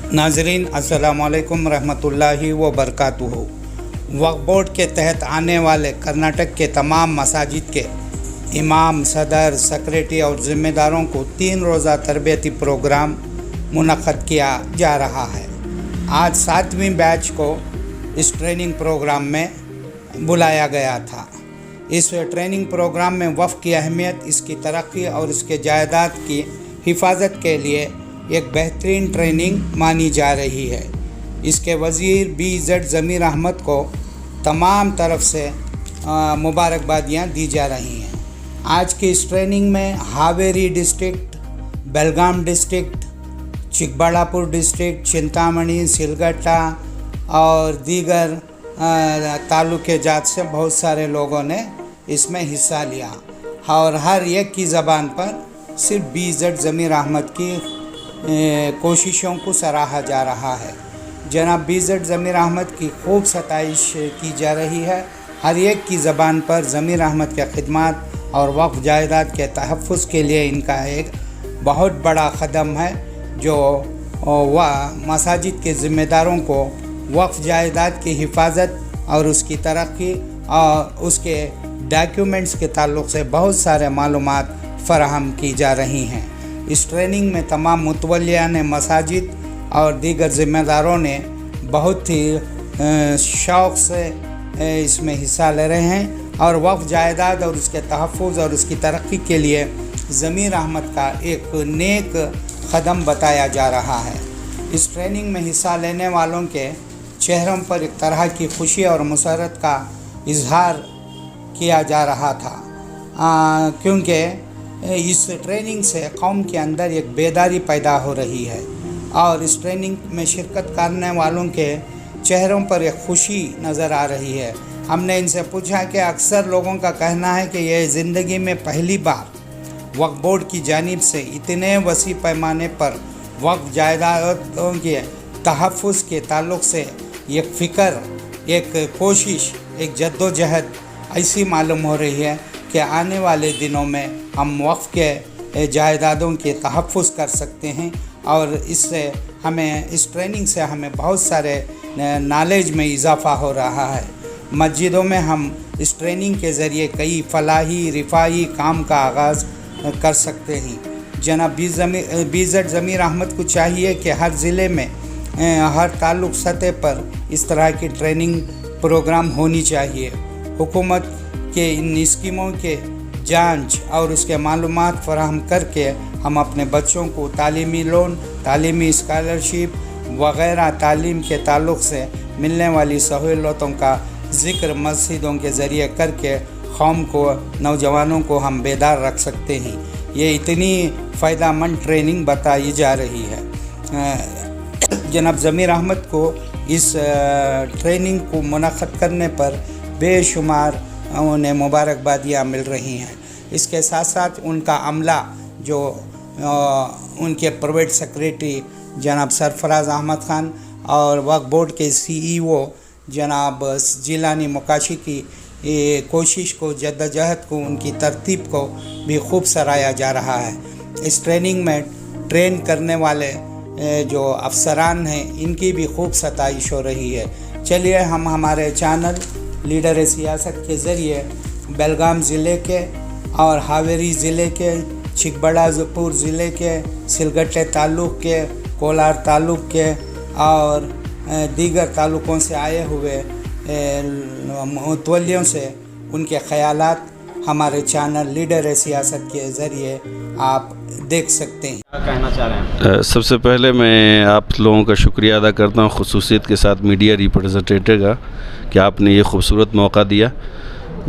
नाज़रीन अस्सलामु अलैकुम रहमतुल्लाहि व बरकातुहू। वक्फ बोर्ड के तहत आने वाले कर्नाटक के तमाम मसाजिद के इमाम, सदर, सेक्रेटरी और ज़िम्मेदारों को 3 रोज़ा तरबियती प्रोग्राम मुनक़्क़द किया जा रहा है। आज 7वीं बैच को इस ट्रेनिंग प्रोग्राम में बुलाया गया था। इस ट्रेनिंग प्रोग्राम में वक्फ की अहमियत, इसकी तरक्की और इसके जायदाद की हिफाजत के लिए एक बेहतरीन ट्रेनिंग मानी जा रही है। इसके वज़ीर BZ ज़मीर अहमद को तमाम तरफ से मुबारकबादियाँ दी जा रही हैं। आज की इस ट्रेनिंग में हावेरी डिस्ट्रिक्ट, बेलगाम डिस्ट्रिक्ट, चिकबल्लापुर डिस्ट्रिक्ट, चिंतामणी, सिलगट्टा और दीगर ताल्लुके जात से बहुत सारे लोगों ने इसमें हिस्सा लिया और हर एक की ज़बान पर सिर्फ BZ ज़मीर अहमद की कोशिशों को सराहा जा रहा है। जनाब BZ ज़मीर अहमद की खूब सताइश की जा रही है। हर एक की ज़बान पर ज़मीर अहमद के खिदमात और वक्फ जायदाद के तहफ़्फ़ुज़ के लिए इनका एक बहुत बड़ा कदम है, जो वह मसाजिद के ज़िम्मेदारों को वक्फ जायदाद की हिफाजत और उसकी तरक्की और उसके डॉक्यूमेंट्स के ताल्लुक़ से बहुत सारे मालूमात फ़राहम की जा रही हैं। इस ट्रेनिंग में तमाम मुतवल्लियान मसाजिद और दीगर ज़िम्मेदारों ने बहुत ही शौक़ से इसमें हिस्सा ले रहे हैं और वक्फ जायदाद और उसके तहफ़्फ़ुज़ और उसकी तरक्की के लिए ज़मीर अहमद का एक नेक कदम बताया जा रहा है। इस ट्रेनिंग में हिस्सा लेने वालों के चेहरों पर एक तरह की खुशी और मुसर्रत का इजहार किया जा रहा था, क्योंकि इस ट्रेनिंग से कौम के अंदर एक बेदारी पैदा हो रही है और इस ट्रेनिंग में शिरकत करने वालों के चेहरों पर एक खुशी नज़र आ रही है। हमने इनसे पूछा कि अक्सर लोगों का कहना है कि यह ज़िंदगी में पहली बार वक्फ बोर्ड की जानिब से इतने वसी पैमाने पर वक्फ जायदादों के तहफ़्फ़ुज़ के ताल्लुक़ से एक फ़िक्र, एक कोशिश, एक जद्दोजहद ऐसी मालूम हो रही है कि आने वाले दिनों में हम वक्फ के जायदादों के तहफ़्फ़ुज़ कर सकते हैं और इससे हमें, इस ट्रेनिंग से हमें बहुत सारे नॉलेज में इजाफ़ा हो रहा है। मस्जिदों में हम इस ट्रेनिंग के ज़रिए कई फलाही रिफ़ाई काम का आगाज़ कर सकते हैं। जनाब BZ ज़मीर अहमद को चाहिए कि हर ज़िले में, हर ताल्लुक़ सतह पर इस तरह की ट्रेनिंग प्रोग्राम होनी चाहिए। हुकूमत के इन स्कीमों के जांच और उसके मालूमात फराहम करके हम अपने बच्चों को तालीमी लोन, तालीमी स्कॉलरशिप वग़ैरह तालीम के ताल्लुक़ से मिलने वाली सहूलतों का ज़िक्र मस्जिदों के ज़रिए करके कौम को, नौजवानों को हम बेदार रख सकते हैं। ये इतनी फ़ायदेमंद ट्रेनिंग बताई जा रही है। जनाब ज़मीर अहमद को इस ट्रेनिंग को मुनक़्क़द करने पर बेशुमार उन्हें मुबारकबादियाँ मिल रही हैं। इसके साथ साथ उनका अमला, जो उनके प्राइवेट सेक्रेटरी जनाब सरफराज अहमद ख़ान और वक्फ बोर्ड के CEO जनाब जिलानी मुकाशी की कोशिश को, जद्दोजहद को, उनकी तरतीब को भी खूब सराहा जा रहा है। इस ट्रेनिंग में ट्रेन करने वाले जो अफसरान हैं, इनकी भी खूब सताइश हो रही है। चलिए हम हमारे चैनल लीडर सियासत के ज़रिए बेलगाम ज़िले के और हावेरी ज़िले के, चिकबल्लापुर ज़िले के, सिलगट्टे ताल्लुक़ के, कोलार ताल्लुक़ के और दीगर ताल्लुक़ों से आए हुए मुतवल्लियों से उनके ख़यालात हमारे चैनल लीडर सियासत के ज़रिए आप देख सकते हैं। क्या कहना चाह रहे हैं? सबसे पहले मैं आप लोगों का शुक्रिया अदा करता हूँ, ख़ुसूसियत के साथ मीडिया रिप्रेजेंटेटिव का, कि आपने ये खूबसूरत मौका दिया।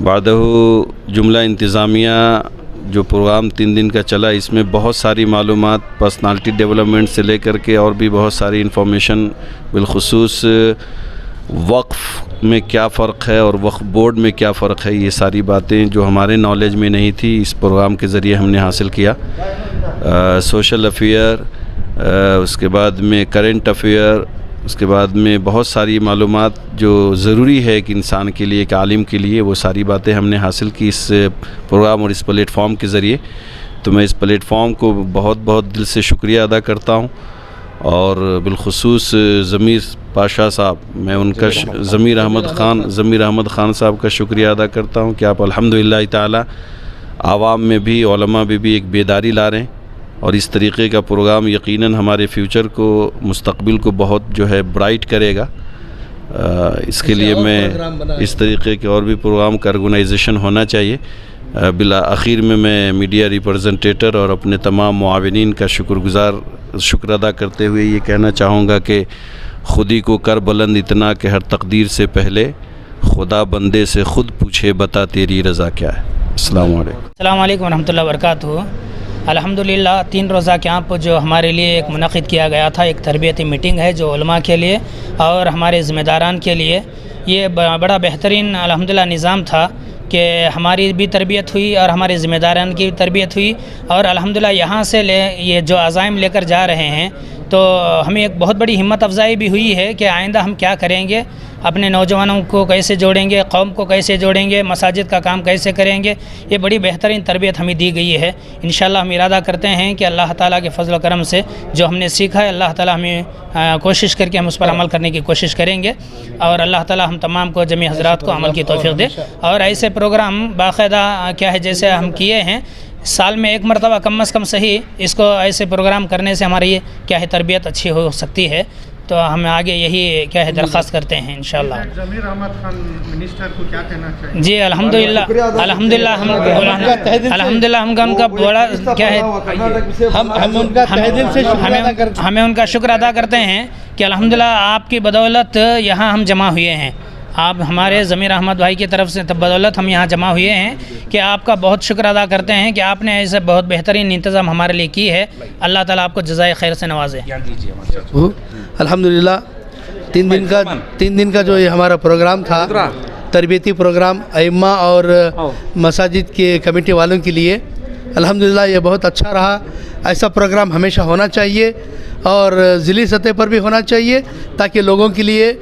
बादहू जुमला इंतज़ामिया जो प्रोग्राम 3 दिन का चला, इसमें बहुत सारी मालूमात पर्सनालिटी डेवलपमेंट से लेकर के और भी बहुत सारी इन्फॉर्मेशन, बिलखुसूस वक्फ़ में क्या फ़र्क है और वक्फ बोर्ड में क्या फ़र्क है, ये सारी बातें जो हमारे नॉलेज में नहीं थी, इस प्रोग्राम के ज़रिए हमने हासिल किया। सोशल अफेयर, उसके बाद में करेंट अफेयर, उसके बाद में बहुत सारी मालूमात जो ज़रूरी है कि इंसान के लिए, एक आलिम के लिए, वो सारी बातें हमने हासिल की इस प्रोग्राम और इस प्लेटफॉर्म के ज़रिए। तो मैं इस प्लेटफॉर्म को बहुत बहुत दिल से शुक्रिया अदा करता हूँ और बिलखुसूस ज़मीर पाशा साहब, मैं उनका ज़मीर अहमद ख़ान साहब का शुक्रिया अदा करता हूँ कि आप अल्हम्दुलिल्लाह ताला आवाम में भी, उलमा में भी एक बेदारी ला रहे हैं। और इस तरीक़े का प्रोग्राम यकीनन हमारे फ्यूचर को, मुस्तक़बिल को बहुत जो है ब्राइट करेगा। इसके लिए मैं इस तरीक़े के और भी प्रोग्राम का ऑर्गेनाइजेशन होना चाहिए। बिला आखिर में मैं मीडिया रिप्रेजेंटेटर और अपने तमाम मुआविनीन का शुक्र अदा करते हुए ये कहना चाहूँगा कि खुदी को कर बुलंद इतना कि हर तकदीर से पहले खुदा बंदे से ख़ुद पूछे बता तेरी रज़ा क्या है। अस्सलाम वालेकुम रहमतुल्लाहि व बरकातुहू। अल्हम्दुलिल्लाह 3 रोज़ा कैंप जो हमारे लिए एक मुनक़िद किया गया था, एक तरबियती मीटिंग है जो उलमा के लिए और हमारे ज़िम्मेदारान के लिए ये बड़ा बेहतरीन अल्हम्दुलिल्लाह निज़ाम था कि हमारी भी तरबियत हुई और हमारे ज़िम्मेदारान की भी तरबियत हुई। और अल्हम्दुलिल्लाह यहाँ से ये जो अज़ाइम लेकर जा रहे हैं तो हमें एक बहुत बड़ी हिम्मत अफ़ज़ाई भी हुई है कि आइंदा हम क्या करेंगे, अपने नौजवानों को कैसे जोड़ेंगे, कौम को कैसे जोड़ेंगे, मसाजिद का काम कैसे करेंगे। ये बड़ी बेहतरीन तरबियत हमें दी गई है। इंशाअल्लाह हम इरादा करते हैं कि अल्लाह ताला के फजल व करम से जो हमने सीखा है, अल्लाह ताला हमें कोशिश करके हम उस पर अमल करने की कोशिश करेंगे और अल्लाह ताला हम तमाम को, जमी हज़रात को अमल की तौफ़ीक़ दे। और ऐसे प्रोग्राम बाकायदा क्या है, जैसे हम किए हैं साल में 1 मरतबा कम अज़ कम सही, इसको ऐसे प्रोग्राम करने से हमारी क्या है तरबियत अच्छी हो सकती है। तो हम आगे यही क्या है दरख्वास्त करते हैं इंशाअल्लाह। ज़मीर अहमद ख़ान मिनिस्टर को क्या कहना चाहिए? जी अल्हम्दुलिल्लाह हम उनका बड़ा क्या है, हम उनका तहे दिल से हमें उनका शुक्र अदा करते हैं कि अल्हम्दुलिल्लाह आपकी बदौलत यहाँ हम जमा हुए हैं। आप हमारे ज़मीर अहमद भाई की तरफ से बदौलत हम यहाँ जमा हुए हैं कि आपका बहुत शुक्र अदा करते हैं कि आपने ऐसे बहुत बेहतरीन इंतज़ाम हमारे लिए की है। अल्लाह ताला आपको जज़ाए खैर से नवाजे। अल्हम्दुलिल्लाह 3 दिन का जो ये हमारा प्रोग्राम था, तरबियती प्रोग्राम अइम्मा और मसाजिद के कमेटी वालों के लिए, अल्हम्दुलिल्लाह ये बहुत अच्छा रहा। ऐसा प्रोग्राम हमेशा होना चाहिए और ज़िली सतह पर भी होना चाहिए ताकि लोगों के लिए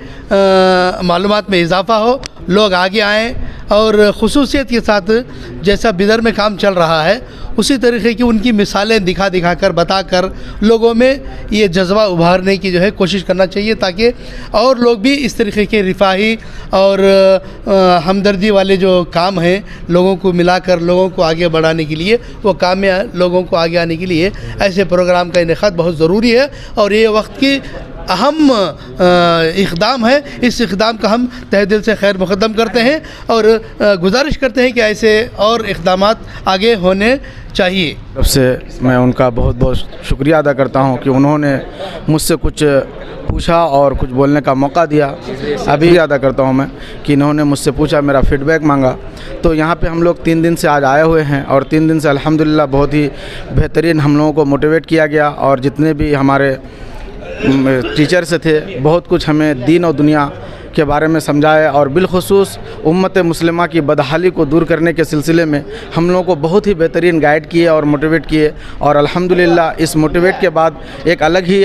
मालूमात में इजाफ़ा हो, लोग आगे आएँ और ख़ुसूसियत के साथ जैसा बिदर में काम चल रहा है उसी तरीक़े की उनकी मिसालें दिखा कर बताकर लोगों में ये जज्बा उभारने की जो है कोशिश करना चाहिए ताकि और लोग भी इस तरीक़े के रिफाही और हमदर्दी वाले जो काम हैं लोगों को मिलाकर लोगों को आगे बढ़ाने के लिए, वो काम में लोगों को आगे आने के लिए ऐसे प्रोग्राम का इनेकाद बहुत ज़रूरी है। और ये वक्त की अहम इक़दाम है। इस इक़दाम का हम तहे दिल से खैर मुक़द्दम करते हैं और गुजारिश करते हैं कि ऐसे और इक़दामात आगे होने चाहिए। सबसे मैं उनका बहुत बहुत शुक्रिया अदा करता हूं कि उन्होंने मुझसे कुछ पूछा और कुछ बोलने का मौका दिया। अभी अदा करता हूं मैं कि इन्होंने मुझसे पूछा, मेरा फ़ीडबैक मांगा। तो यहाँ पे हम लोग 3 दिन से आज आए हुए हैं और 3 दिन से अल्हम्दुलिल्लाह बहुत ही बेहतरीन हम लोगों को मोटिवेट किया गया और जितने भी हमारे टीचर्स थे बहुत कुछ हमें दीन और दुनिया के बारे में समझाया और बिलखुसूस उम्मत मुस्लिमा की बदहाली को दूर करने के सिलसिले में हम लोगों को बहुत ही बेहतरीन गाइड किए और मोटिवेट किए। और अल्हम्दुलिल्लाह इस मोटिवेट के बाद एक अलग ही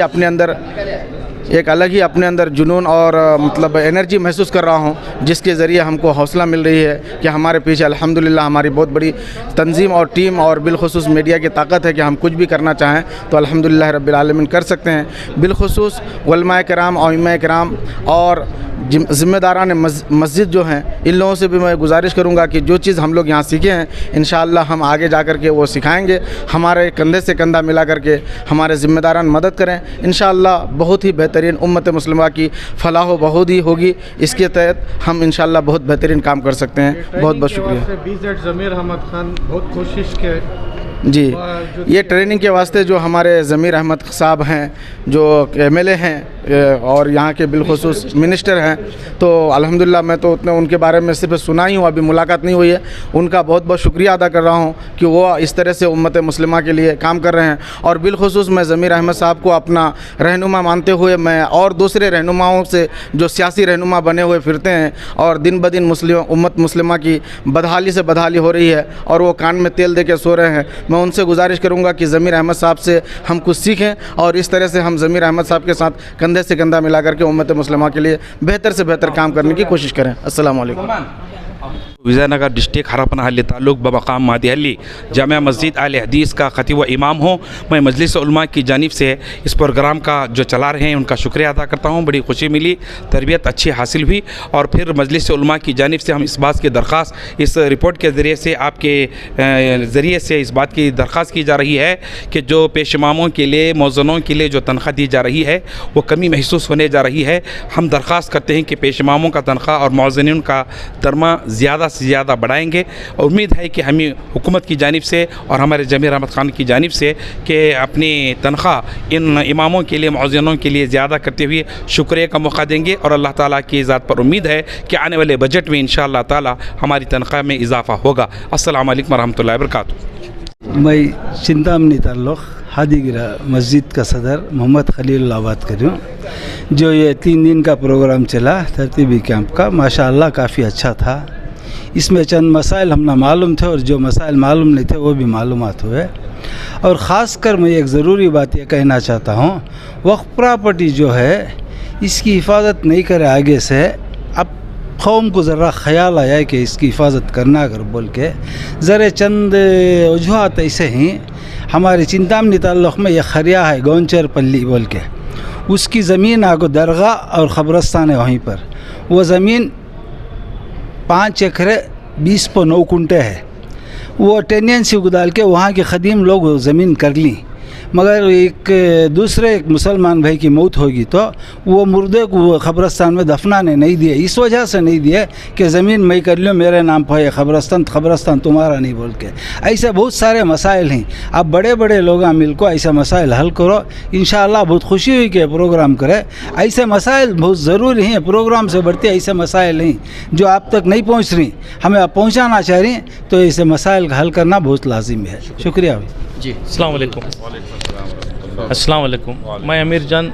अपने अंदर जुनून और मतलब एनर्जी महसूस कर रहा हूँ, जिसके ज़रिए हमको हौसला मिल रही है कि हमारे पीछे अल्हम्दुलिल्लाह हमारी बहुत बड़ी तंजीम और टीम और बिलखुसूस मीडिया की ताकत है कि हम कुछ भी करना चाहें तो अल्हम्दुलिल्लाह रब्बिल आलमीन कर सकते हैं। बिलखुसूस उलमाए किराम और इमाए किराम और ज़िम्मेदारान मस्जिद जो हैं, इन लोगों से भी मैं गुजारिश करूंगा कि जो चीज़ हम लोग यहाँ सीखे हैं इंशाअल्लाह हम आगे जा कर के वो सिखाएंगे। हमारे कंधे से कंधा मिला करके हमारे ज़िम्मेदारान मदद करें। इंशाअल्लाह बहुत ही बेहतरीन उम्मत मुस्लिमा की फलाह बहुत ही होगी। इसके तहत हम इंशाअल्लाह बहुत बेहतरीन काम कर सकते हैं। बहुत बहुत शुक्रिया। BZ ज़मीर अहमद ख़ान बहुत कोशिश के जी, ये ट्रेनिंग के वास्ते जो हमारे ज़मीर अहमद साहब हैं जो MLA हैं और यहाँ के बिलखुसूस मिनिस्टर हैं, तो अल्हम्दुलिल्लाह मैं तो उतने उनके बारे में सिर्फ सुना ही हूँ, अभी मुलाकात नहीं हुई है। उनका बहुत बहुत शुक्रिया अदा कर रहा हूँ कि वो इस तरह से उम्मत मुस्लिमा के लिए काम कर रहे हैं। और बिलखुसूस मैं ज़मीर अहमद साहब को अपना रहनुमा मानते हुए मैं और दूसरे रहनुमाओं से जो सियासी रहनुमा बने हुए फिरते हैं और दिन ब दिन उम्मत मुस्लिमा की बदहाली से बदहाली हो रही है और वो कान में तेल दे के सो रहे हैं, मैं उनसे गुजारिश करूंगा कि ज़मीर अहमद साहब से हम कुछ सीखें और इस तरह से हम ज़मीर अहमद साहब के साथ कंधे से कंधा मिला करके उम्मत मुस्लिमा के लिए बेहतर से बेहतर काम करने की कोशिश करें। अस्सलाम वालेकुम। विजयनगर डिस्ट्रिक्ट हरपन हल्ली ताल्लुक बमकाम मादी हल्ली जामिया मस्जिद आले हदीस का खतीब व इमाम हूँ। मैं मजलिस उलमा की जानिब से इस प्रोग्राम का जो चला रहे हैं उनका शुक्रिया अदा करता हूँ। बड़ी खुशी मिली, तरबियत अच्छी हासिल हुई और फिर मजलिस उलमा की जानिब से हम इस बात की दरख्वास्त इस रिपोर्ट के ज़रिए से आपके ज़रिए से इस बात की दरख्वास्त की जा रही है कि जो पेश इमामों के लिए मौज़नों के लिए जो तनख्वाह दी जा रही है वो कमी महसूस होने जा रही है। हम दरख्वास्त करते हैं कि पेश इमामों का तनख्वाह और मौज़निन का दरमा ज़्यादा से ज़्यादा बढ़ाएंगे और उम्मीद है कि हमें हुकूमत की जानिब से और हमारे जमीर अहमद खान की जानिब से कि अपनी तनख्वाह इन इमामों के लिए मौज़िनों के लिए ज़्यादा करते हुए शुक्रिया का मौका देंगे और अल्लाह ताला की ज़ात पर उम्मीद है कि आने वाले बजट में इंशाअल्लाह ताला हमारी तनख्वाह में इजाफ़ा होगा। अस्सलाम वालेकुम रहमतुल्लाहि व बरकातुहू। मैं चिंतामणी ताल्लुक़ हादीगिरा मस्जिद का सदर मोहम्मद खलील बात कर रही हूँ। जो ये 3 दिन का प्रोग्राम चला तरतीबी कैंप का, माशाअल्लाह काफ़ी अच्छा था। इसमें चंद मसाइल हमने मालूम थे और जो मसाइल मालूम नहीं थे वो भी मालूमात हुए। और ख़ास कर मैं एक ज़रूरी बात ये कहना चाहता हूँ, वक्फ प्रॉपर्टी जो है इसकी हिफाजत नहीं करे आगे से। अब कौम को ज़रा ख्याल आया कि इसकी हिफाजत करना अगर बोल के ज़रा चंद वजूहत ऐसे ही हमारे चिंतामणी ताल्लुक़ में ये खरिया है गौंचर पल्ली बोल के, उसकी ज़मीन आगो दरगाह और ख़बरस्तान है वहीं पर। वो ज़मीन 5 एकड़ 20.9 कुंटे है। वो टेनेंसी को डाल के वहाँ के ख़दीम लोग ज़मीन कर ली, मगर एक दूसरे एक मुसलमान भाई की मौत होगी तो वो मुर्दे को क़ब्रस्तान में दफनाने नहीं दिए। इस वजह से नहीं दिए कि ज़मीन मैं कर लूँ, मेरे नाम पर है क़ब्रस्तान तुम्हारा नहीं बोल के। ऐसे बहुत सारे मसाइल हैं। अब बड़े बड़े लोग मिल को ऐसे मसाइल हल करो। इंशाअल्लाह बहुत खुशी हुई कि प्रोग्राम करे। ऐसे मसाइल बहुत ज़रूरी हैं, प्रोग्राम से बढ़ते ऐसे मसाइल हैं जो आप तक नहीं पहुँच रही, हमें आप पहुँचाना चाह रही, तो ऐसे मसाइल हल करना बहुत लाजिम है। शुक्रिया जी। अस्सलाम वालेकुम। मैं अमीर जान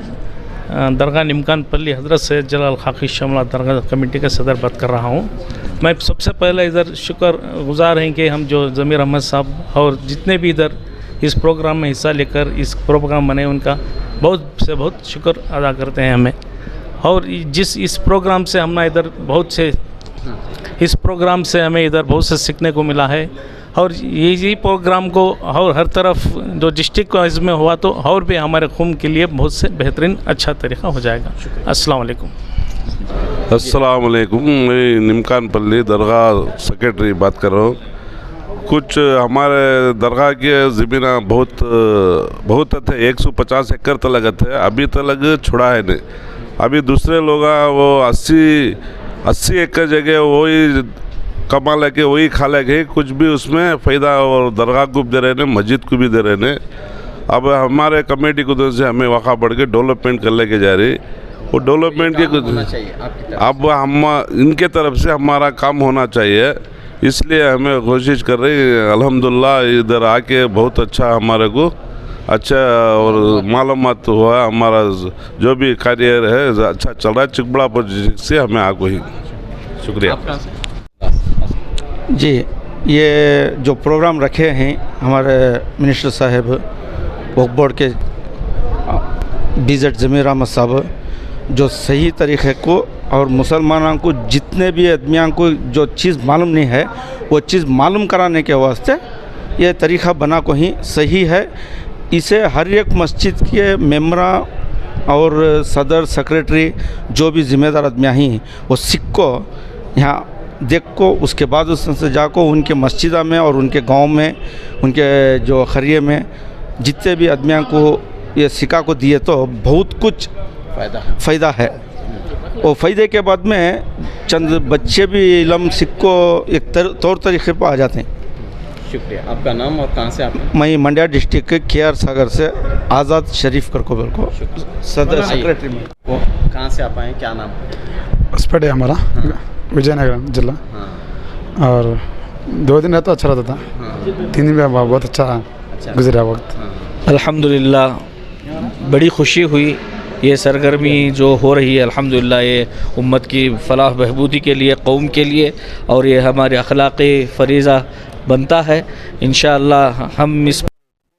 दरगाह निमकान पल्ली हज़रत सैयद जलाल खाकी शमला दरगाह कमेटी का सदर बात कर रहा हूँ। मैं सबसे पहले इधर शुक्रगुज़ार हैं कि हम जो ज़मीर अहमद साहब और जितने भी इधर इस प्रोग्राम में हिस्सा लेकर इस प्रोग्राम बने उनका बहुत से बहुत शुक्र अदा करते हैं हमें। और इस प्रोग्राम से हमने इधर इस प्रोग्राम से हमें इधर बहुत से सीखने को मिला है। और यही प्रोग्राम को और हर तरफ जो डिस्ट्रिक्ट वाइज में हुआ तो और भी हमारे कौम के लिए बहुत से बेहतरीन अच्छा तरीक़ा हो जाएगा। अस्सलाम वालेकुम। अस्सलाम वालेकुम। मैं निमकान पल्ली दरगाह सेक्रेटरी बात कर रहा हूँ। कुछ हमारे दरगाह के ज़मीन बहुत थे, 150 एकड़ तक थे, अभी तक छुड़ा है नहीं। अभी दूसरे लोग वो 80 एकड़ जगह वही कमा लगे वही खा लगे, कुछ भी उसमें फ़ायदा और दरगाह को भी दे रहे हैं, मस्जिद को भी दे रहे हैं। अब हमारे कमेटी को तो से हमें वक़ा बढ़ के डेवलपमेंट कर लेके जा रही। वो डेवलपमेंट के कुछ अब हम इनके तरफ से हमारा काम होना चाहिए, इसलिए हमें कोशिश कर रही। अल्हम्दुलिल्लाह इधर आके बहुत अच्छा हमारे को अच्छा और मालूमात हुआ। हमारा जो भी कार्य है अच्छा चल रहा है। चिकबड़ा पर से हमें आगो ही शुक्रिया जी। ये जो प्रोग्राम रखे हैं हमारे मिनिस्टर साहब वक्फ बोर्ड के DZ ज़मीर अहमद साहब, जो सही तरीक़े को और मुसलमानों को जितने भी आदमियों को जो चीज़ मालूम नहीं है वो चीज़ मालूम कराने के वास्ते ये तरीक़ा बना को ही सही है। इसे हर एक मस्जिद के मेम्बरा और सदर सेक्रेटरी जो भी ज़िम्मेदार आदमियाँ हैं वो सीख को यहाँ देख को उसके बाद उससे जाको उनके मस्जिदा में और उनके गांव में उनके जो खरिये में जितने भी आदमियों को ये सिक्का को दिए तो बहुत कुछ फ़ायदा है। और फ़ायदे के बाद में चंद बच्चे भी इलम सिक्को एक तौर तरीक़े पर आ जाते हैं। शुक्रिया। आपका नाम और कहाँ से आप? मैं मंड्या डिस्ट्रिक्ट के KR सागर से आज़ाद शरीफ करकोबल को सदर सेक्रेटरी में। कहाँ से आप आए, क्या नाम? हॉस्पिटल हमारा विजयनगर जिला। और 2 दिन रहता अच्छा रहता था, 3 दिन में बहुत अच्छा गुजरा वक्त। अल्हम्दुलिल्लाह बड़ी खुशी हुई। ये सरगर्मी जो हो रही है अल्हम्दुलिल्लाह ये उम्मत की फलाह बहबूदी के लिए, कौम के लिए, और ये हमारे अखलाक़ी फ़रीज़ा बनता है। इंशाअल्लाह हम इस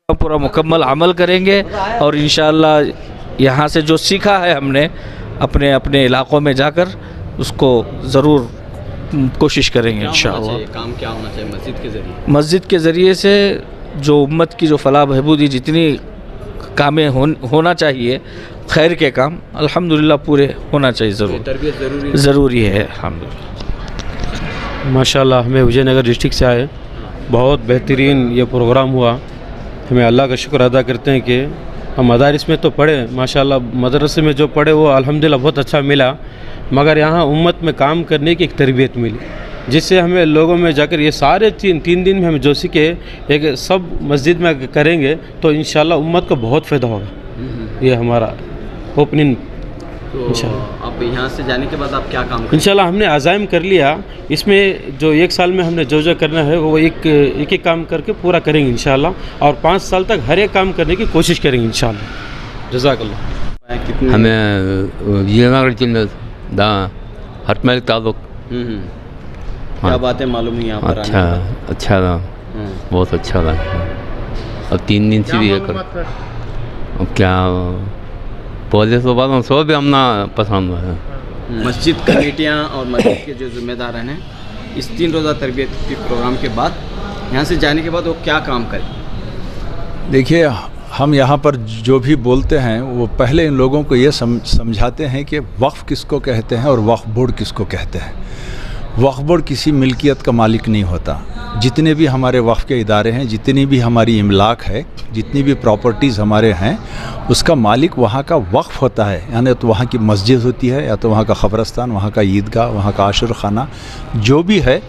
पूरा मुकम्मल अमल करेंगे और इंशाअल्लाह यहाँ से जो सीखा है हमने अपने अपने इलाक़ों में जाकर उसको ज़रूर कोशिश करेंगे इंशाअल्लाह। काम क्या होना चाहिए मस्जिद के ज़रिए? मस्जिद के ज़रिए से जो उम्मत की जो फलाह बहबूदी जितनी कामें होना चाहिए, खैर के काम अल्हम्दुलिल्लाह पूरे होना चाहिए। तरबियत ज़रूरी है अल्हम्दुलिल्लाह। माशाल्लाह हमें विजयनगर डिस्ट्रिक्ट से आए, बहुत बेहतरीन ये प्रोग्राम हुआ। हमें अल्लाह का शुक्र अदा करते हैं कि हम मदारिस में तो पढ़े, माशाल्लाह मदरसे में जो पढ़े वो अल्हम्दुलिल्लाह बहुत अच्छा मिला, मगर यहाँ उम्मत में काम करने की एक तरबियत मिली, जिससे हमें लोगों में जाकर ये सारे तीन दिन में हम जो सीखे एक सब मस्जिद में करेंगे तो इंशाल्लाह उम्मत को बहुत फ़ायदा होगा। ये हमारा ओपनिंग। तो आप यहाँ से जाने के बाद आप क्या काम करेंगे? इंशाल्लाह हमने अज़ाइम कर लिया, इसमें जो 1 साल में हमने जो करना है वो एक काम करके पूरा करेंगे इंशाल्लाह, और 5 साल तक हर एक काम करने की कोशिश करेंगे इंशाल्लाह। जज़ाकल्लाह। हमें विजयनगर जिले हटमैल ताल्लुक। क्या बातें मालूम हुई यहाँ पर? अच्छा था, बहुत अच्छा था। अब 3 दिन से ये कर, अब क्या पहले तो बात सो भी हमना पसंद है। मस्जिद कमेटियाँ और मस्जिद के जो जिम्मेदार हैं इस 3 रोज़ा तरबियत के प्रोग्राम के बाद यहाँ से जाने के बाद वो क्या काम करें? देखिए, हम यहाँ पर जो भी बोलते हैं वो पहले इन लोगों को ये समझाते हैं कि वक्फ़ किसको कहते हैं और वक्फ़ बोर्ड किसको कहते हैं। वक्फ़ बोर्ड किसी मिल्कियत का मालिक नहीं होता। जितने भी हमारे वक्फ़ के इदारे हैं, जितनी भी हमारी इमलाक है, जितनी भी प्रॉपर्टीज़ हमारे हैं, उसका मालिक वहाँ का वक्फ़ होता है। यानी तो वहाँ की मस्जिद होती है, या तो वहाँ का ख़बरस्तान, वहाँ का ईदगाह, वहाँ का आशुर खाना, जो भी है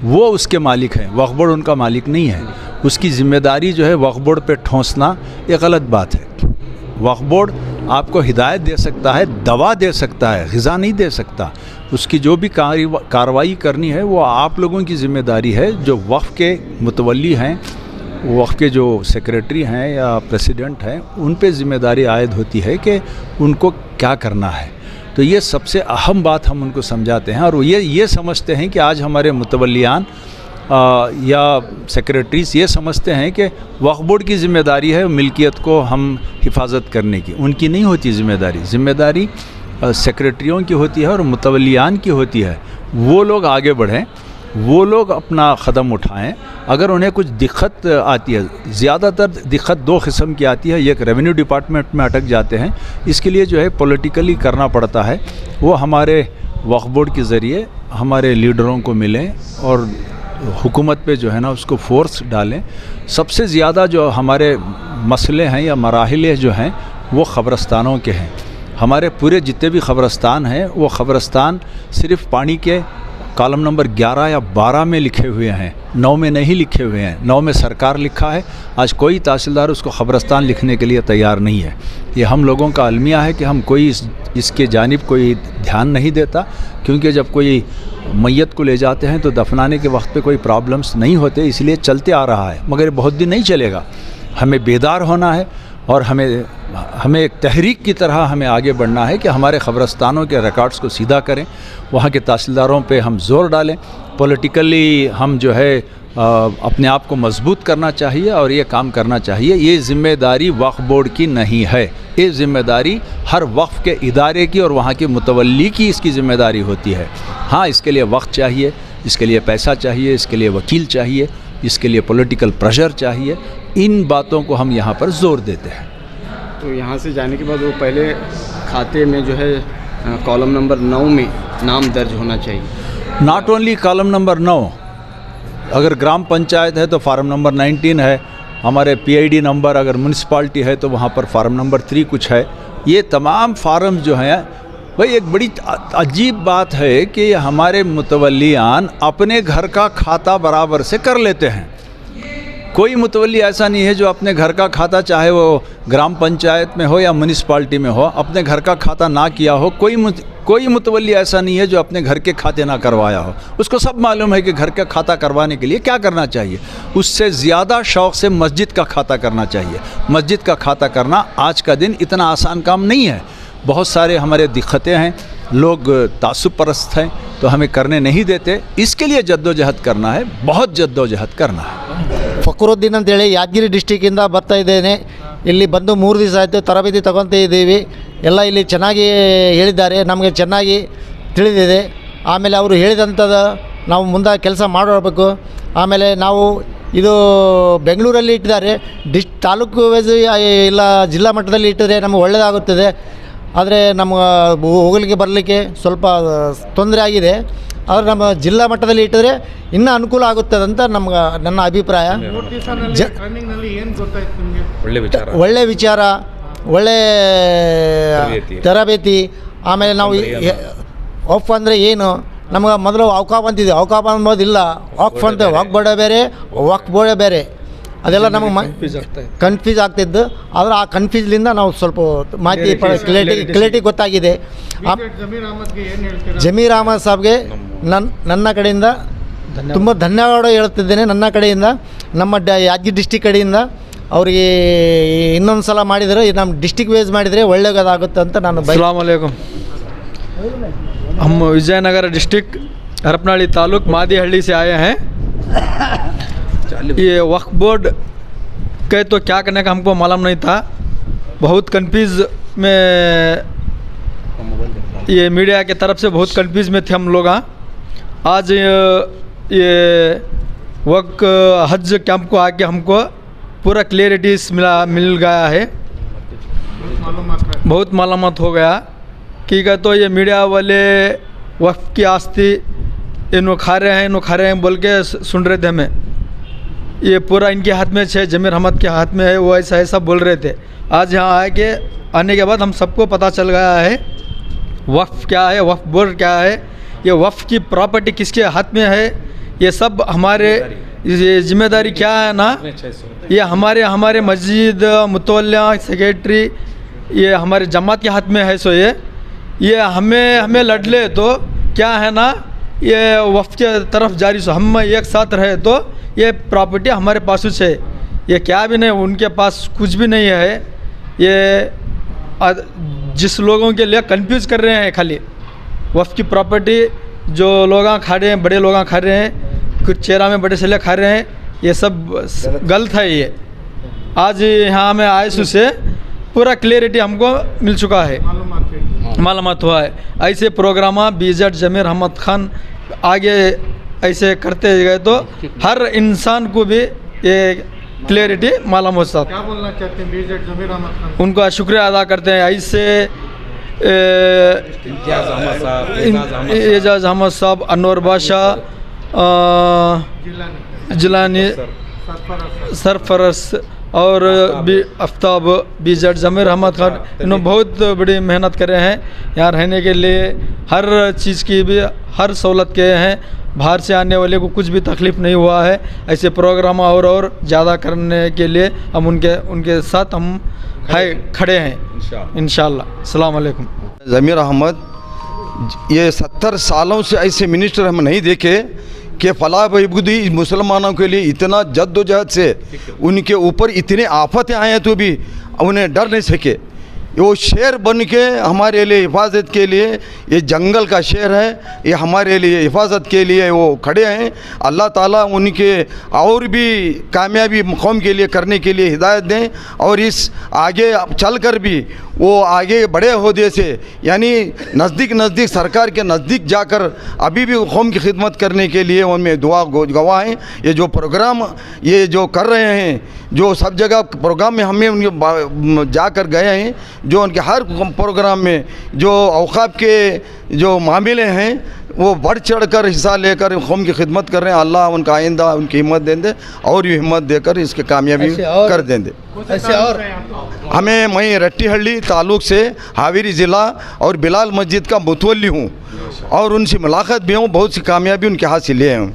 वो उसके मालिक हैं। वक्फ़ बोर्ड उनका मालिक नहीं है। उसकी ज़िम्मेदारी जो है वक्फ़ बोर्ड पे ठोंसना ये गलत बात है। वक्फ़ बोर्ड आपको हिदायत दे सकता है, दवा दे सकता है, ग़िज़ा नहीं दे सकता। उसकी जो भी कार्रवाई करनी है वो आप लोगों की ज़िम्मेदारी है, जो वक्फ़ के मुतवल्ली हैं, वक्फ़ के जो सेक्रेटरी हैं या प्रेसिडेंट हैं, उन पे ज़िम्मेदारी आयद होती है कि उनको क्या करना है। तो ये सबसे अहम बात हम उनको समझाते हैं, और वो ये समझते हैं कि आज हमारे मुतवल्लियान या सेक्रेटरीज़ ये समझते हैं कि वक्फ़ बोर्ड की ज़िम्मेदारी है मिल्कियत को हम हिफाजत करने की। उनकी नहीं होती ज़िम्मेदारी सेक्रेटरियों की होती है और मुतवल्लियान की होती है। वो लोग आगे बढ़ें, वो लोग अपना क़दम उठाएं। अगर उन्हें कुछ दिक्कत आती है, ज़्यादातर दिक्कत 2 किस्म की आती है। एक रेवेन्यू डिपार्टमेंट में अटक जाते हैं, इसके लिए जो है पॉलिटिकली करना पड़ता है। वो हमारे वक्फ़ बोर्ड के ज़रिए हमारे लीडरों को मिलें और हुकूमत पे जो है ना उसको फोर्स डालें। सबसे ज़्यादा जो हमारे मसले हैं या मराहले जो हैं वो ख़बरस्तानों के हैं। हमारे पूरे जितने भी ख़बरस्तान हैं वो ख़बरस्तान सिर्फ़ पानी के कॉलम नंबर 11 या 12 में लिखे हुए हैं, 9 में नहीं लिखे हुए हैं। 9 में सरकार लिखा है। आज कोई तहसीलदार उसको ख़बरस्तान लिखने के लिए तैयार नहीं है। ये हम लोगों का अलमिया है कि हम कोई इसके जानिब कोई ध्यान नहीं देता, क्योंकि जब कोई मैयत को ले जाते हैं तो दफनाने के वक्त पे कोई प्रॉब्लम्स नहीं होते, इसलिए चलते आ रहा है, मगर बहुत दिन नहीं चलेगा। हमें बेदार होना है और हमें एक तहरीक की तरह हमें आगे बढ़ना है कि हमारे ख़बरस्तानों के रिकॉर्ड्स को सीधा करें, वहाँ के तहसीलदारों पे हम ज़ोर डालें। पॉलिटिकली हम जो है अपने आप को मजबूत करना चाहिए और ये काम करना चाहिए। ये ज़िम्मेदारी वक्फ़ बोर्ड की नहीं है, ये ज़िम्मेदारी हर वक्फ़ के इदारे की और वहाँ के मुतवल्ली की इसकी ज़िम्मेदारी होती है। हाँ, इसके लिए वक्त चाहिए, इसके लिए पैसा चाहिए, इसके लिए वकील चाहिए, इसके लिए पॉलिटिकल प्रेशर चाहिए। इन बातों को हम यहाँ पर ज़ोर देते हैं। तो यहाँ से जाने के बाद वो पहले खाते में जो है कॉलम नंबर 9 में नाम दर्ज होना चाहिए। नॉट ओनली कॉलम नंबर 9, अगर ग्राम पंचायत है तो फार्म नंबर 19 है। हमारे PID नंबर अगर म्यूनसिपाल्टी है तो वहाँ पर फार्म नंबर 3 कुछ है। ये तमाम फार्म जो हैं भाई, एक बड़ी अजीब बात है कि हमारे मुतवल्लियान अपने घर का खाता बराबर से कर लेते हैं। कोई मुतवल्ली ऐसा नहीं है जो अपने घर का खाता, चाहे वो ग्राम पंचायत में हो या म्यूनसिपाल्टी में हो, अपने घर का खाता ना किया हो। कोई मुतवल्ली ऐसा नहीं है जो अपने घर के खाते ना करवाया हो। उसको सब मालूम है कि घर का खाता करवाने के लिए क्या करना चाहिए। उससे ज़्यादा शौक़ से मस्जिद का खाता करना चाहिए। मस्जिद का खाता करना आज का दिन इतना आसान काम नहीं है। बहुत सारे हमारे दिक्कतें हैं, लोग तासुब परस्त हैं तो हमें करने नहीं देते। इसके लिए जद्दोजहद करना है, बहुत जद्दोजहद करना है। ಫಕ್ರುದ್ದೀನ್ ಅಂತೇಳಿ ಯಾದಗಿರಿ ಡಿಸ್ಟಿಕ್ಕಿಂದ ಬರ್ತಾ ಇದ್ದೇನೆ. ಇಲ್ಲಿ ಬಂದು 3 ದಿವಸ ಆಯಿತು, ತರಬೇತಿ ತಗೊಳ್ತಾ ಇದ್ದೀವಿ. ಎಲ್ಲ ಇಲ್ಲಿ ಚೆನ್ನಾಗಿ ಹೇಳಿದ್ದಾರೆ, ನಮಗೆ ಚೆನ್ನಾಗಿ ತಿಳಿದಿದೆ. ಆಮೇಲೆ ಅವರು ಹೇಳಿದಂಥದ್ದು ನಾವು ಮುಂದೆ ಕೆಲಸ ಮಾಡಬೇಕು. ಆಮೇಲೆ ನಾವು ಇದು ಬೆಂಗಳೂರಲ್ಲಿ ಇಟ್ಟಿದ್ದಾರೆ, ತಾಲೂಕು ವೈಸ್ ಇಲ್ಲ ಜಿಲ್ಲಾ ಮಟ್ಟದಲ್ಲಿ ಇಟ್ಟಿದ್ರೆ ನಮಗೆ ಒಳ್ಳೆಯದಾಗುತ್ತದೆ. ಆದರೆ ನಮ್ಗೆ ಹೋಗಲಿಕ್ಕೆ ಬರಲಿಕ್ಕೆ ಸ್ವಲ್ಪ ತೊಂದರೆ ಆಗಿದೆ. ಆದರೆ ನಮ್ಮ ಜಿಲ್ಲಾ ಮಟ್ಟದಲ್ಲಿ ಇಟ್ಟಿದ್ರೆ ಇನ್ನೂ ಅನುಕೂಲ ಆಗುತ್ತದೆ ಅಂತ ನನ್ನ ಅಭಿಪ್ರಾಯ. ಒಳ್ಳೆ ವಿಚಾರ, ಒಳ್ಳೆ ತರಬೇತಿ. ಆಮೇಲೆ ನಾವು ವಕ್ಫ್ ಅಂದರೆ ಏನು, ನಮಗೆ ಮೊದಲು ಔಕಾಫ್ ಅಂತಿದೆ, ಔಕಾಫ್ ಅಂಬೋದಿಲ್ಲ, ವಕ್ಫ್ ಅಂತ ವಕ್ಫ್ ಬೋರ್ಡ್ ಬೇರೆ, ವಕ್ಫ್ ಬೋರ್ಡ್ ಬೇರೆ, ಅದೆಲ್ಲ ನಮಗೆ ಕನ್ಫ್ಯೂಸ್ ಆಗ್ತಿದ್ದು. ಆದರೆ ಆ ಕನ್ಫ್ಯೂಸ್ಲಿಂದ ನಾವು ಸ್ವಲ್ಪ ಮಾಹಿತಿ ಕ್ಲಿಯರಿಟಿ ಗೊತ್ತಾಗಿದೆ. ಜಮೀರ್ ಅಹಮದ್ ಸಾಬ್ಗೆ ನನ್ನ ಕಡೆಯಿಂದ ತುಂಬ ಧನ್ಯವಾದ ಹೇಳ್ತಿದ್ದೇನೆ. ನನ್ನ ಕಡೆಯಿಂದ, ನಮ್ಮ ಯಾದಗಿರಿ ಡಿಸ್ಟಿಕ್ ಕಡೆಯಿಂದ ಅವರಿಗೆ ಇನ್ನೊಂದು ಸಲ ಮಾಡಿದರೆ, ನಮ್ಮ ಡಿಸ್ಟಿಕ್ ವೈಸ್ ಮಾಡಿದರೆ ಒಳ್ಳೆಯದಾಗುತ್ತೆ ಅಂತ ನಾನು अस्सलाम वालेकुम। हम विजयनगर डिस्ट्रिक्ट हरपनाली तालुक मादीहल्ली से आए हैं। ये वक्फ बोर्ड के तो क्या करने का हमको मालूम नहीं था, बहुत कन्फ्यूज़ में, ये मीडिया के तरफ से बहुत कन्फ्यूज़ में थे हम लोग। आज ये वक्त हज कैंप को आके हमको पूरा क्लियरिटीज मिल गया है, बहुत मालूमात हो गया कि तो ये मीडिया वाले वक्फ की आस्ती इन्हों खा रहे हैं बोल के सुन रहे थे हमें। ये पूरा इनके हाथ में है, जमीर अहमद के हाथ में है, वो ऐसा बोल रहे थे। आज यहाँ आने के बाद हम सबको पता चल गया है वक्फ क्या है, वक्फ बोर्ड क्या है, ये वक्फ की प्रॉपर्टी किसके हाथ में है, ये सब हमारे ये जिम्मेदारी क्या है ना, ये हमारे मस्जिद मुतवल्लिया सेक्रेटरी, ये हमारे जमात के हाथ में है। सो ये हमें लड़ ले तो क्या है ना, ये वक्फ के तरफ जारी, सो हम एक साथ रहे तो ये प्रॉपर्टी हमारे पास है, ये क्या भी नहीं, उनके पास कुछ भी नहीं है। ये जिस लोगों के लिए कंफ्यूज कर रहे हैं, खाली वक्फ की प्रॉपर्टी जो लोग खा रहे हैं, बड़े लोग खा रहे हैं, कुछ चेहरा में बड़े से खा रहे हैं, ये सब गलत है। ये आज यहाँ में आए से पूरा क्लियरिटी हमको मिल चुका है, मालूमात हुआ है। ऐसे प्रोग्राम बीजेड जमीर अहमद खान आगे ऐसे करते गए तो हर इंसान को भी ये क्लियरिटी मालूम हो सकता। क्या बोलना चाहते हैं बीजेड जमीर अहमद खान? उनका शुक्रिया अदा करते हैं। ऐसे एजाज अहमद साहब, अनवर बादशाह, जिलानी, सरफरस और आफ्ताब, बीजेड जमीर अहमद खान, इन्होंने बहुत बड़ी मेहनत करे हैं यहाँ रहने के लिए, हर चीज़ की भी हर सहूलत के हैं, बाहर से आने वाले को कुछ भी तकलीफ़ नहीं हुआ है। ऐसे प्रोग्राम और ज़्यादा करने के लिए हम उनके साथ हम खड़े हैं इंशाअल्लाह। अस्सलाम वालेकुम। ज़मीर अहमद, ये 70 सालों से ऐसे मिनिस्टर हम नहीं देखे कि फलाह बहबूदी मुसलमानों के लिए इतना जद्दोजहद से उनके ऊपर इतने आफतें आए हैं तो भी उन्हें डर नहीं सके। वो शेर बन के हमारे लिए हिफाजत के लिए, ये जंगल का शेर है, ये हमारे लिए हिफाजत के लिए वो खड़े हैं। अल्लाह ताला उनके और भी कामयाबी कौम के लिए करने के लिए हिदायत दें और इस आगे चल कर भी वो आगे बड़े ओहदे से, यानी नज़दीक सरकार के नज़दीक जाकर अभी भी कौम की खिदमत करने के लिए उनमें दुआ गवाह हैं। ये जो प्रोग्राम ये जो कर रहे हैं, जो सब जगह प्रोग्राम में हमें उनके जाकर गए हैं, जो उनके हर प्रोग्राम में जो औकाफ के जो मामले हैं वो बढ़ चढ़ कर हिस्सा लेकर कौम की खिदमत कर रहे हैं। अल्लाह उनका आइंदा उनकी हिम्मत दें और ये हिम्मत देकर इसके कामयाबी कर दें। ऐसे और मैं रट्टीहल्ली ताल्लुक़ से हावेरी ज़िला और बिलाल मस्जिद का मुतवल्ली हूँ और उनसे मुलाकात भी हूँ, बहुत सी कामयाबी उनके हाथ से लिए हूँ।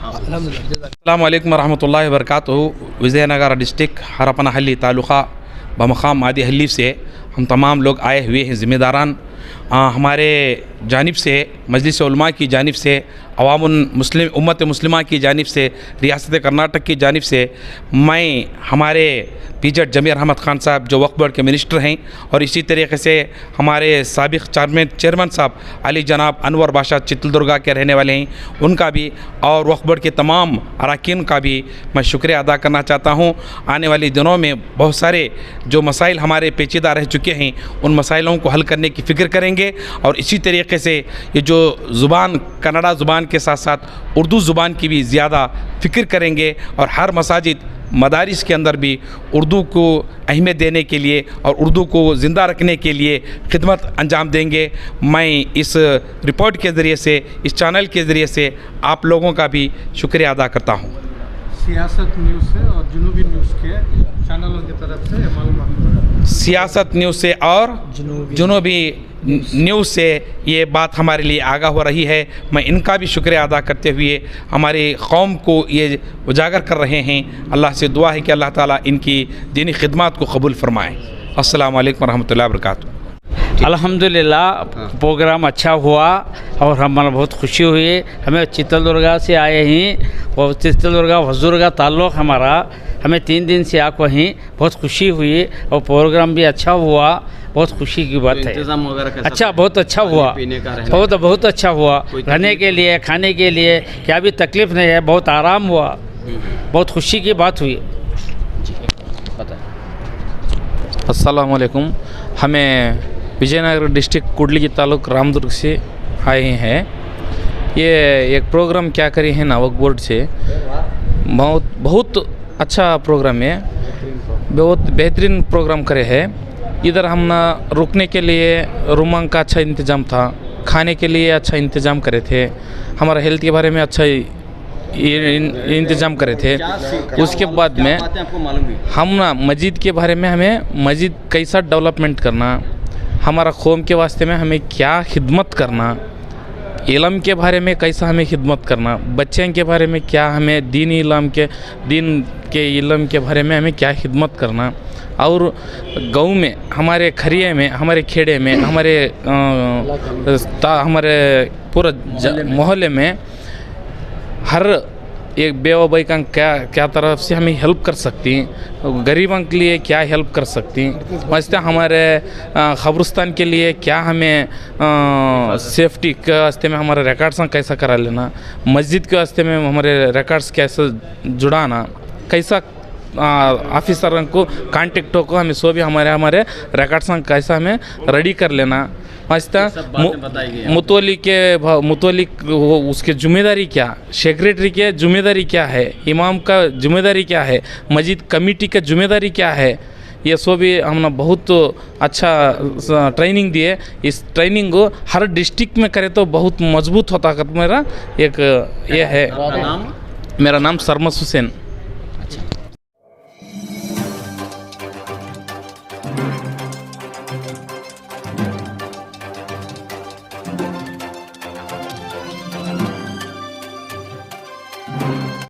अस्सलाम वालेकुम रहमतुल्लाहि व बरकातुहू। विजयनगर डिस्ट्रिक्ट हरपनाहल्ली तालुका बमकाम मादीहल्ली से हम तमाम लोग आए हुए हैं ज़िम्मेदारान। हमारे जानिब से मजलिस उलमा की जानिब से, अवामुन मुस्लिम उम्मत मुस्लिमा की जानिब से, रियासत कर्नाटक की जानिब से मैं हमारे बीजेड जमीर अहमद खान साहब जो वक्फ बोर्ड के मिनिस्टर हैं और इसी तरीके से हमारे साबिक़ चेयरमैन साहब अली जनाब अनवर बादशाह चित्रदुर्गा के रहने वाले हैं, उनका भी और वक्फ बोर्ड के तमाम अरकान का भी मैं शुक्रिया अदा करना चाहता हूँ। आने वाले दिनों में बहुत सारे जो मसाइल हमारे पेचीदा रह चुके हैं उन मसाइलों को हल करने की फ़िक्र करेंगे और इसी तरीके से ये जो ज़ुबान कन्नड़ा ज़ुबान ज़ुबान के साथ साथ उर्दू ज़ुबान की भी ज़्यादा फ़िक्र करेंगे और हर मसाजिद मदारिस के अंदर भी उर्दू को अहमियत देने के लिए और उर्दू को ज़िंदा रखने के लिए खिदमत अंजाम देंगे। मैं इस रिपोर्ट के ज़रिए से, इस चैनल के ज़रिए से आप लोगों का भी शुक्रिया अदा करता हूँ। सियासत न्यूज़ से और जुनूबी न्यूज़ के चैनलों की तरफ से मालूमात, सियासत न्यूज़ से और जुनूबी न्यूज़ से ये बात हमारे लिए आगाह हो रही है। मैं इनका भी शुक्रिया अदा करते हुए हमारे कौम को ये उजागर कर रहे हैं। अल्लाह से दुआ है कि अल्लाह ताला इनकी दीनी खिदमत को कबूल फरमाए। अस्सलाम वालेकुम रहमतुल्लाहि व बरकातुहू। अल्हम्दुलिल्लाह प्रोग्राम अच्छा हुआ और हमारा बहुत खुशी हुई। हमें चित्रदुर्गा से आए हैं और चित्रदुर्गा हुजूर का ताल्लुक़ हमारा, हमें 3 दिन से आकर वहीं बहुत खुशी हुई और प्रोग्राम भी अच्छा हुआ, बहुत खुशी की बात है। इंतज़ाम वगैरह कैसा अच्छा, बहुत अच्छा हुआ, बहुत अच्छा हुआ। रहने के लिए, खाने के लिए क्या भी तकलीफ़ नहीं है, बहुत आराम हुआ, बहुत खुशी की बात हुई। अस्सलाम वालेकुम। हमें विजयनगर डिस्ट्रिक्ट कुडली तालुक रामदुर्ग से आए हैं। ये एक प्रोग्राम क्या करे हैं ना वक्फ बोर्ड से, बहुत अच्छा प्रोग्राम है, बहुत बेहतरीन प्रोग्राम करे है। इधर हम ना रुकने के लिए रूम का अच्छा इंतज़ाम था, खाने के लिए अच्छा इंतज़ाम करे थे, हमारा हेल्थ के बारे में अच्छा इंतज़ाम करे थे। उसके बाद में हम ना मस्जिद के बारे में, हमें मस्जिद कैसा डेवलपमेंट करना, हमारा कौम के वास्ते में हमें क्या खिदमत करना, इल्म के बारे में कैसा हमें खिदमत करना, बच्चे के बारे में क्या हमें दीन के इल्म के बारे में हमें क्या खिदमत करना, और गाँव में, हमारे खरिये में, हमारे खेड़े में, हमारे पूरा मोहल्ले में हर एक बेवा भाई का क्या तरफ से हमें हेल्प कर सकती, गरीबों के लिए क्या हेल्प कर सकती, वास्ते हमारे खबरस्तान के लिए क्या हमें सेफ्टी के वास्ते में हमारे रिकॉर्ड्स कैसा करा लेना, मस्जिद के वास्ते में हमारे रिकॉर्ड्स कैसे जुड़ाना, कैसा ऑफिसर को कांटेक्ट को हमें सो भी हमारे रिकॉर्ड्स कैसा हमें रेडी कर लेना, वास्ता मुतवल्लिक उसके जिम्मेदारी क्या, सेक्रेटरी के जिम्मेदारी क्या है, इमाम का जिम्मेदारी क्या है, मस्जिद कमेटी का जिम्मेदारी क्या है, ये सब भी हमने बहुत अच्छा ट्रेनिंग दिए। इस ट्रेनिंग को हर डिस्ट्रिक्ट में करे तो बहुत मजबूत होता। मेरा एक ये है, मेरा नाम सरमस हुसैन।